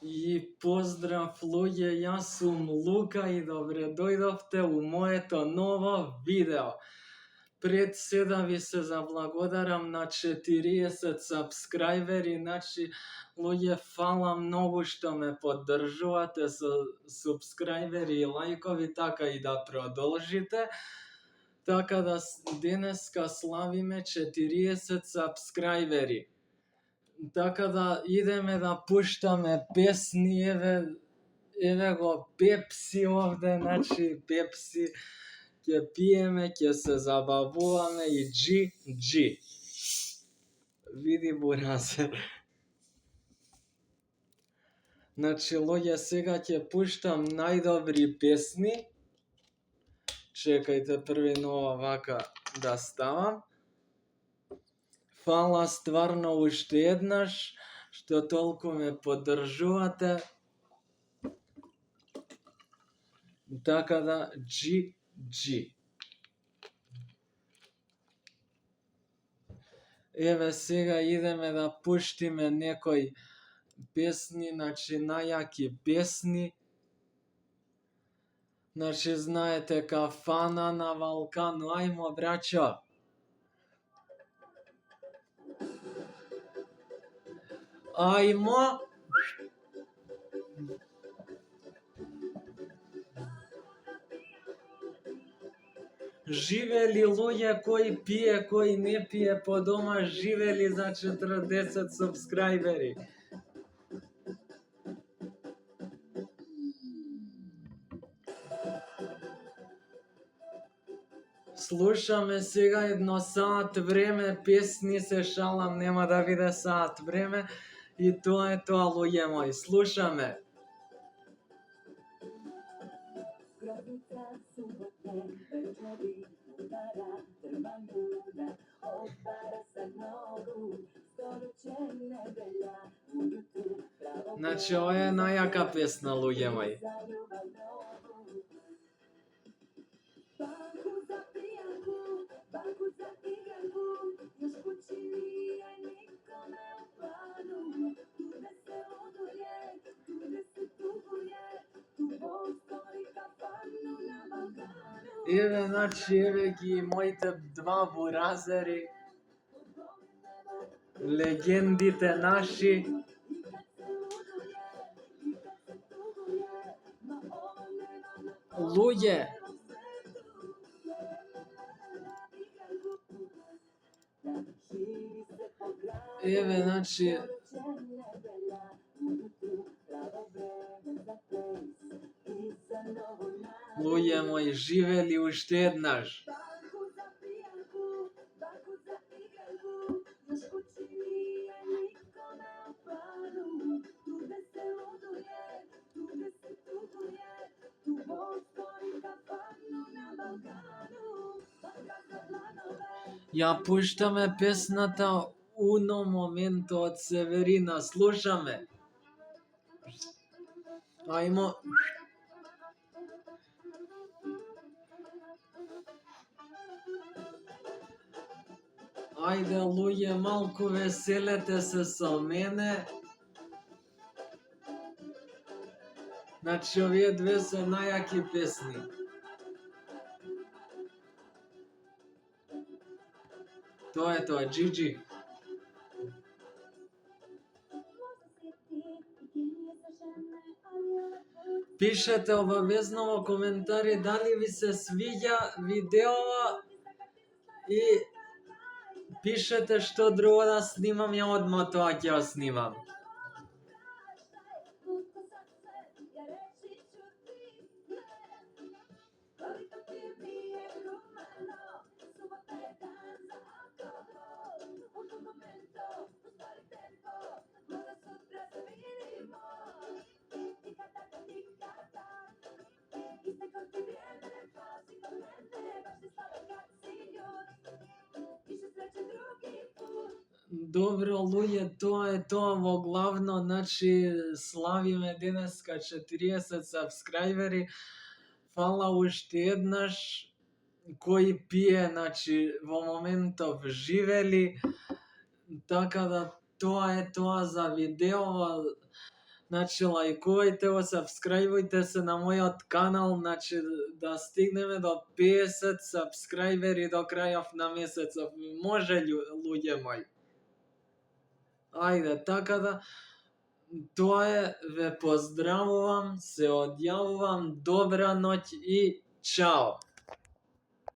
И поздрав луѓе, јас сум Лука и добре дојдовте у моето ново видео. Пред се да ви се заблагодарам на 40 сабскрајбери, значи луѓе, фала многу што ме поддржувате со субскрајбери и лајкови, така и да продолжите. Така да денеска славиме 40 сабскрајбери. Така да идеме да пуштаме песни, еве го Пепси овде, значи Пепси ќе пиеме, ќе се забавуваме и GG. Види буразе. Значи луѓе, сега ќе пуштам најдобри песни. Чекајте првино вака да ставам. Фала стварно уште еднаш што толку ме поддржувате. Така да GG. Еве сега идеме да пуштиме некои песни, значи најаки песни. Значи знаете Кафана на Валкану, ајмо браќо. Ајмо. Живели луѓе, кој пие, кој не пие по дома, живели за 40 субскрајбери. Слушаме сега едно саат време песни, се шалам, нема да биде саат време. И тоа е тоа, луѓе мои, слушаме. Значи, ова е најака песна, луѓе мои. Еве, значи, еве ги моите два буразери, легендите наши. Луѓе, еве, значи, луѓе мои, живели уште еднаш. Ја пуштаме песната Uno Momento од Северина, слушаме. Ајмо. Ајде луѓе, малку веселете се со мене. Значи, овие две се најаки песни. Тоа е тоа, GG. Пишете обавезно во коментари дали ви се свиѓа видеова и пишете што друго да снимам, ја одма тоа ќе ја снимам. Добро луѓе, тоа е тоа во главно, значи славиме денеска 40 сабскрајбери. Фала уште еднаш, кој пие, значи во моментов живели. Така да тоа е тоа за видео. Значи, лајкувајте го, сабскрајбујте се на мојот канал, значи да стигнеме до 50 сабскрајбери до крајов на месецов. Може, луѓе мои. Ајде, така да, тоа е, ве поздравувам, се одјавувам, добра ноќ и чао!